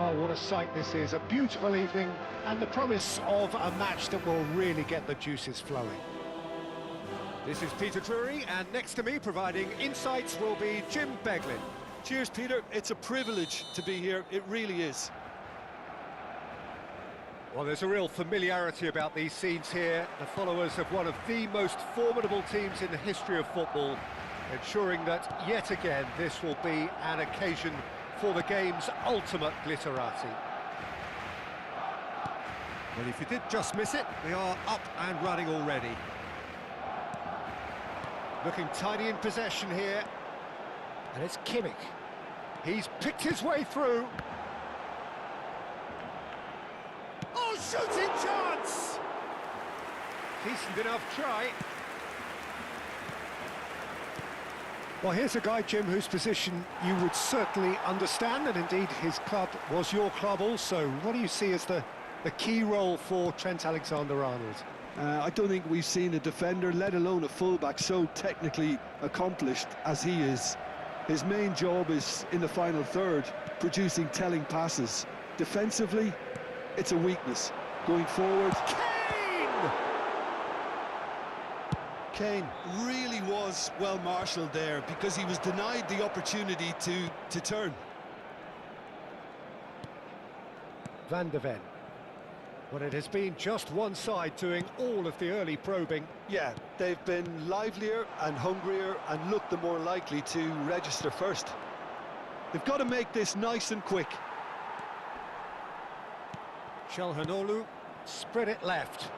Oh, what a sight this is. A beautiful evening and the promise of a match that will really get the juices flowing. This is Peter Drury, and next to me providing insights will be Jim Beglin. Cheers, Peter. It's a privilege to be here. It really is. Well, there's a real familiarity about these scenes here. The followers of one of the most formidable teams in the history of football, ensuring that, yet again, this will be an occasion for the game's ultimate glitterati. Well, if you did just miss it, we are up and running already. Looking tidy in possession here. And it's Kimmich. He's picked his way through. Oh, shooting chance! Decent enough try. Well, here's a guy, Jim, whose position you would certainly understand, and indeed his club was your club also. What do you see as the key role for Trent Alexander-Arnold? I don't think we've seen a defender, let alone a fullback, so technically accomplished as he is. His main job is in the final third, producing telling passes. Defensively, it's a weakness. Going forward... Kane really was well marshalled there because he was denied the opportunity to turn. Van de Ven. Well, it has been just one side doing all of the early probing. Yeah, they've been livelier and hungrier and looked the more likely to register first. They've got to make this nice and quick. Çalhanoğlu spread it left.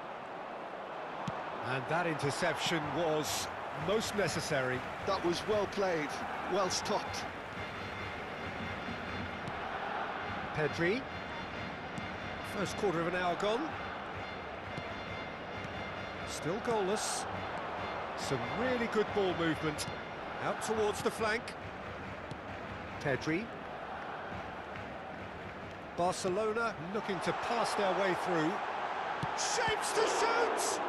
And that interception was most necessary. That was well played, well stopped. Pedri. First quarter of an hour gone. Still goalless. Some really good ball movement. Out towards the flank. Pedri. Barcelona looking to pass their way through. Shapes to shoot!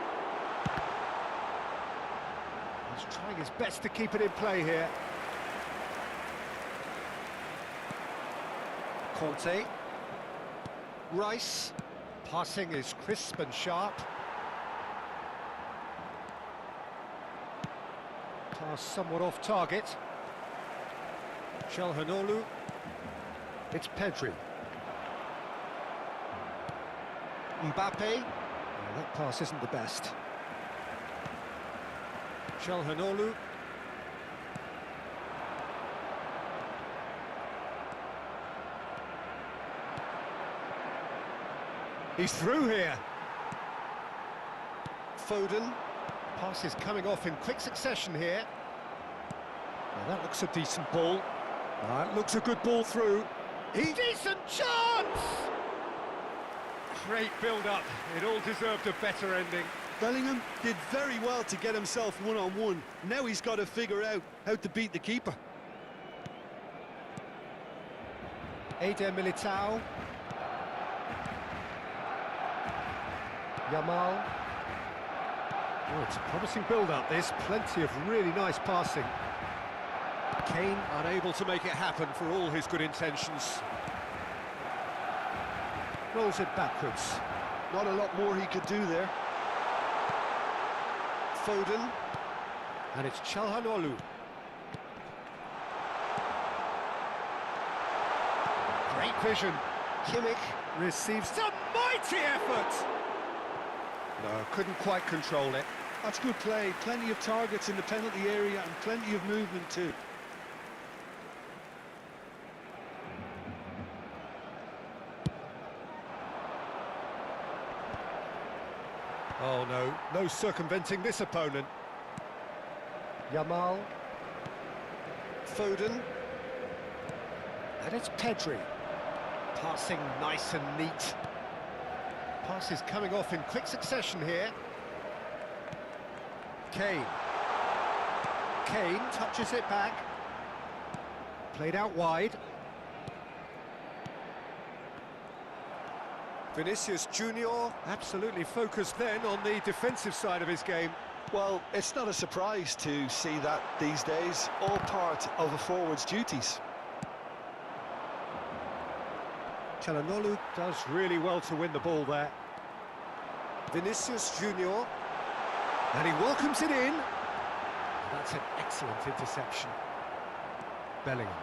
He's trying his best to keep it in play here. Conte. Rice. Passing is crisp and sharp. Pass somewhat off target. Çalhanoğlu. It's Pedri. Mbappe. Oh, that pass isn't the best. Çalhanoğlu. He's through here. Foden. Pass is coming off in quick succession here. Well, that looks a decent ball. That looks a good ball through. Decent chance! Great build-up. It all deserved a better ending. Bellingham did very well to get himself one-on-one. Now he's got to figure out how to beat the keeper. Eder Militao. Yamal. Oh, it's a promising build-up, this. Plenty of really nice passing. Kane unable to make it happen for all his good intentions. Rolls it backwards. Not a lot more he could do there. Foden. And it's Çalhanoğlu. Great vision. Kimmich receives a mighty effort. No, couldn't quite control it. That's good play. Plenty of targets in the penalty area and plenty of movement too. Oh no, no circumventing this opponent. Yamal. Foden. And it's Pedri. Passing nice and neat. Pass is coming off in quick succession here. Kane. Kane touches it back. Played out wide. Vinicius Junior absolutely focused then on the defensive side of his game. Well, it's not a surprise to see that these days, all part of a forward's duties. Çalhanoğlu. Does really well to win the ball there. Vinicius Junior. And he welcomes it in. That's an excellent interception. Bellingham.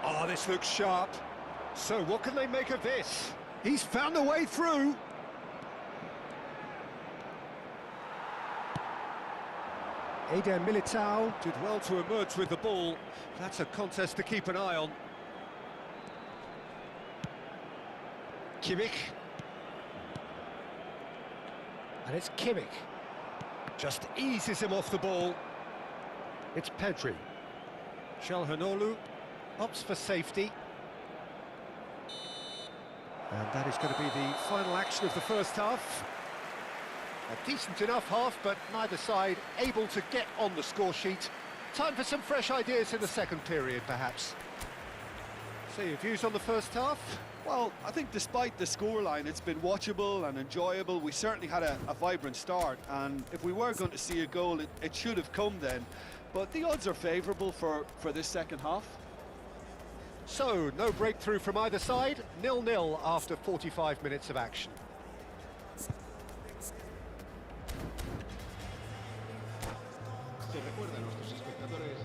Oh, this looks sharp. So what can they make of this? He's found a way through. Eder Militao. Did well to emerge with the ball. That's a contest to keep an eye on. Kimmich. And it's Kimmich. Just eases him off the ball. It's Pedri. Çalhanoğlu opts for safety. And that is going to be the final action of the first half. A decent enough half, but neither side able to get on the score sheet. Time for some fresh ideas in the second period, perhaps. So your views on the first half? Well, I think despite the scoreline, it's been watchable and enjoyable. We certainly had a vibrant start, and if we were going to see a goal, it should have come then. But the odds are favourable for this second half. So, no breakthrough from either side, 0-0 after 45 minutes of action. Se recuerda a nuestros espectadores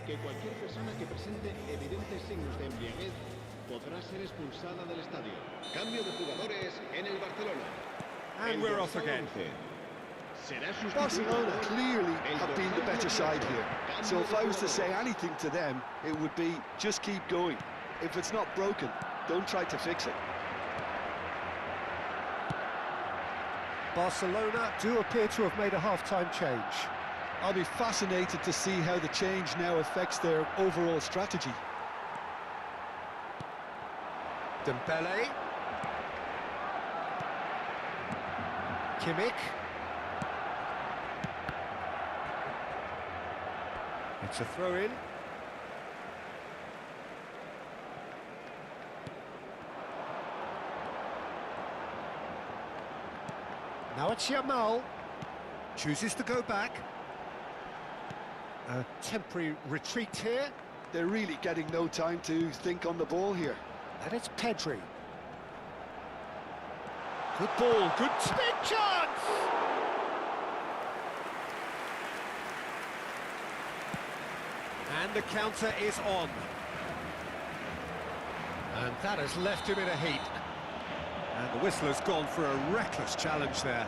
que cualquier persona que presente evidentes signos de embriaguez podrá ser expulsada del estadio. Cambio de jugadores en el Barcelona. And we're off again. Barcelona clearly have been the better side here. So if I was to say anything to them, it would be just keep going. If it's not broken, don't try to fix it. Barcelona do appear to have made a half-time change. I'll be fascinated to see how the change now affects their overall strategy. Dembele. Kimmich. It's a throw-in. Now it's Yamal. Chooses to go back. A temporary retreat here. They're really getting no time to think on the ball here. And it's Pedri. Good ball, good big chance! And the counter is on. And that has left him in a heap. And the whistler's gone for a reckless challenge there.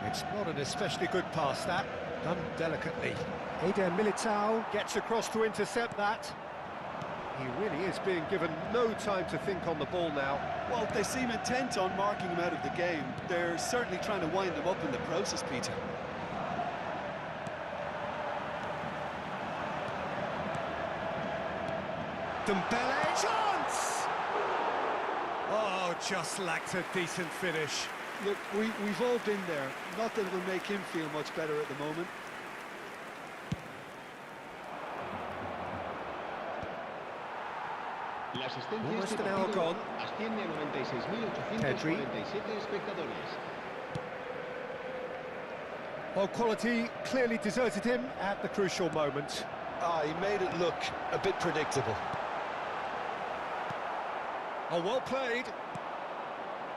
It's not an especially good pass, that. Done delicately. Eder Militao. Gets across to intercept that. He really is being given no time to think on the ball now. Well, they seem intent on marking him out of the game. They're certainly trying to wind him up in the process, Peter. Dembele, chance! Oh, just lacked a decent finish. Look, we've all been there. Not that it'll make him feel much better at the moment. La asistencia Almost este an hour partido gone. asciende a 96.847 espectadores. Well, quality clearly deserted him at the crucial moment. He made it look a bit predictable. Oh, well played.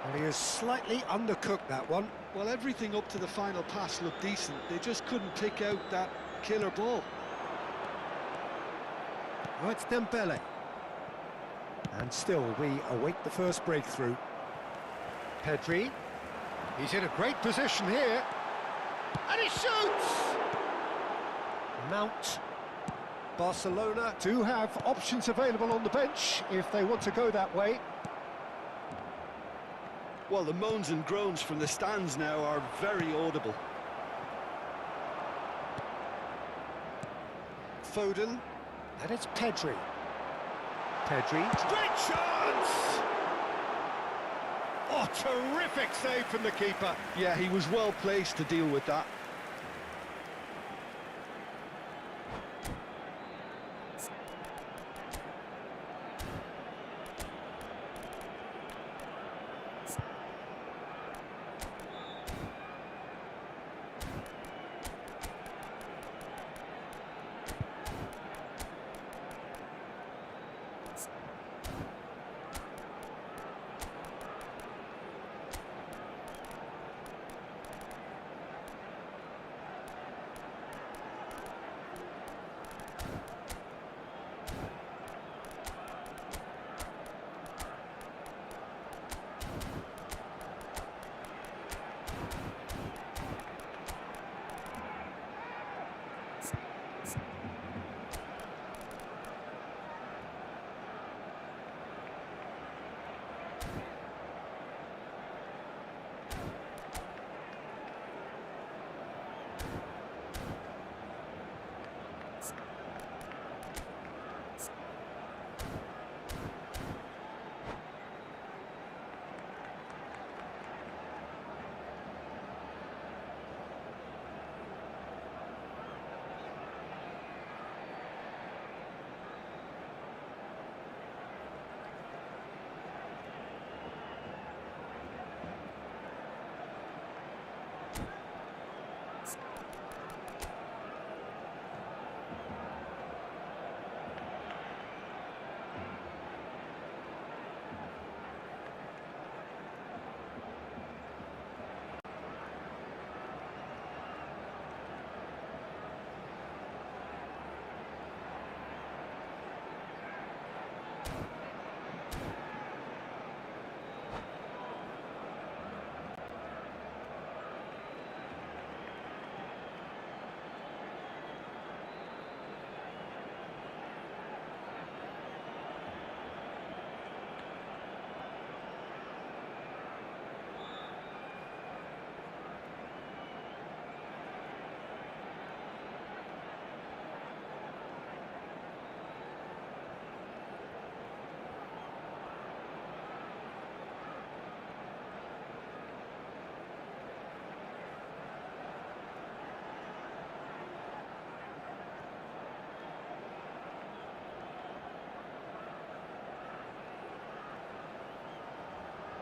Well, he has slightly undercooked that one. Well, everything up to the final pass looked decent. They just couldn't pick out that killer ball. Oh, it's Dembele. And still, we await the first breakthrough. Pedri. He's in a great position here. And he shoots! Mount. Barcelona do have options available on the bench if they want to go that way. Well, the moans and groans from the stands now are very audible. Foden. And it's Pedri. Pedri. Great chance! Oh, terrific save from the keeper. Yeah, he was well placed to deal with that.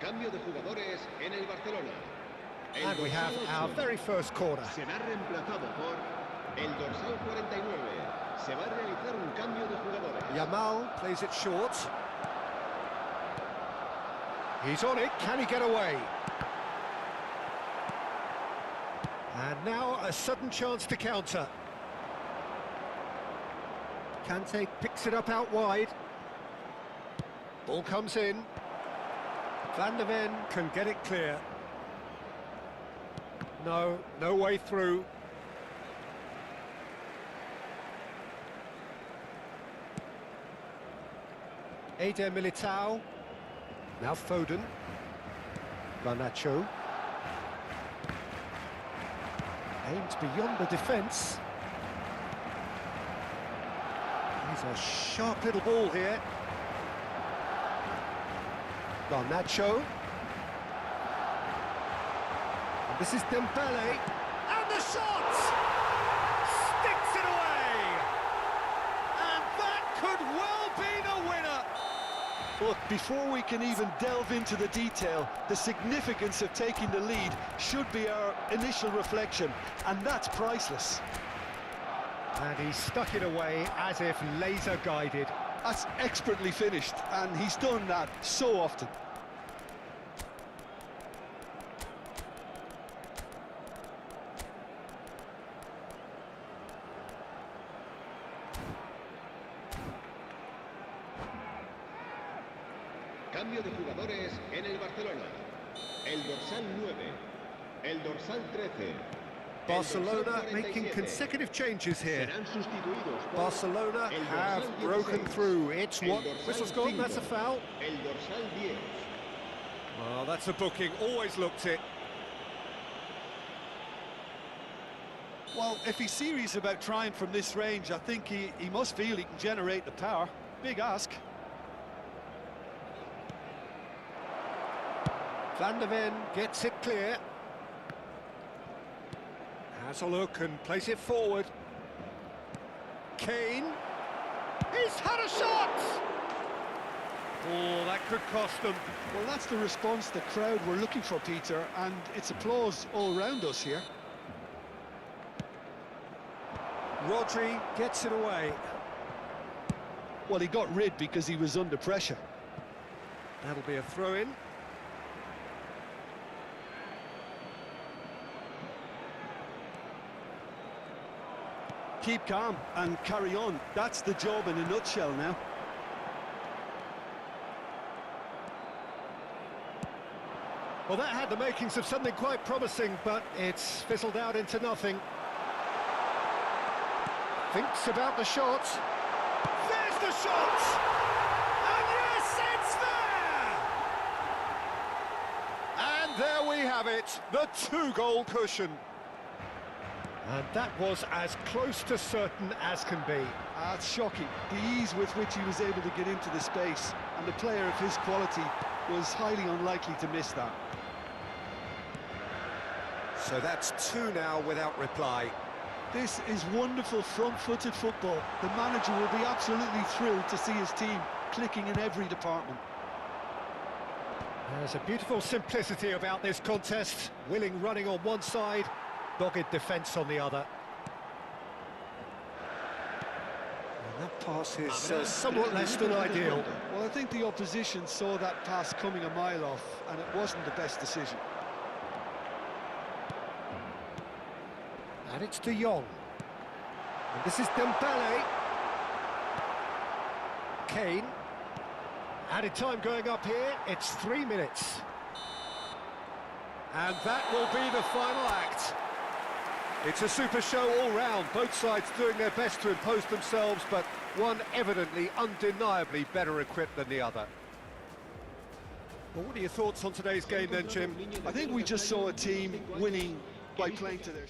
Cambio de jugadores en el Barcelona. El And we have dorsal our 8 very first corner. será reemplazado por el dorsal 49. Se va a realizar un cambio de jugadores. Yamal plays it short. He's on it, can he get away? And now a sudden chance to counter. Kante picks it up out wide. Ball comes in. Van der Ven can get it clear. No way through. Militao. Now Foden. Garnacho. Aimed beyond the defence. He's a sharp little ball here. Garnacho. And this is Dembele. And the shot! Sticks it away! And that could well be the winner! Look, before we can even delve into the detail, the significance of taking the lead should be our initial reflection, and that's priceless. And he stuck it away as if laser-guided. That's expertly finished, and he's done that so often. Cambio de jugadores en el Barcelona. El dorsal 9. El dorsal 13. Barcelona making consecutive changes here. Serán sustituidos por Barcelona el have dorsal broken 16, through. It's el what? dorsal Whistle's gone, 5, that's a foul. El dorsal 10. Oh, that's a booking, always looked it. Well, if he's serious about trying from this range, I think he must feel he can generate the power. Big ask. Van der Ven gets it clear. Has a look and plays it forward. Kane. He's had a shot! Oh, that could cost them. Well, that's the response the crowd were looking for, Peter, and it's applause all round us here. Rodri gets it away. Well, he got rid because he was under pressure. That'll be a throw-in. Keep calm and carry on. That's the job in a nutshell now. Well, that had the makings of something quite promising, but it's fizzled out into nothing. Thinks about the shot. There's the shot! And yes, it's there! And there we have it, the two-goal cushion. And that was as close to certain as can be. That's shocking. The ease with which he was able to get into the space, and the player of his quality was highly unlikely to miss that. So that's two now without reply. This is wonderful front-footed football. The manager will be absolutely thrilled to see his team clicking in every department. There's a beautiful simplicity about this contest. Willing running on one side, dogged defence on the other. And that pass is somewhat less than ideal. Well, I think the opposition saw that pass coming a mile off, and it wasn't the best decision. And it's De Jong. And this is Dembele. Kane. Added time going up here, it's 3 minutes. And that will be the final act. It's a super show all round, both sides doing their best to impose themselves, but one evidently, undeniably better equipped than the other. Well, what are your thoughts on today's game then, Jim? I think we just saw a team winning by playing to their...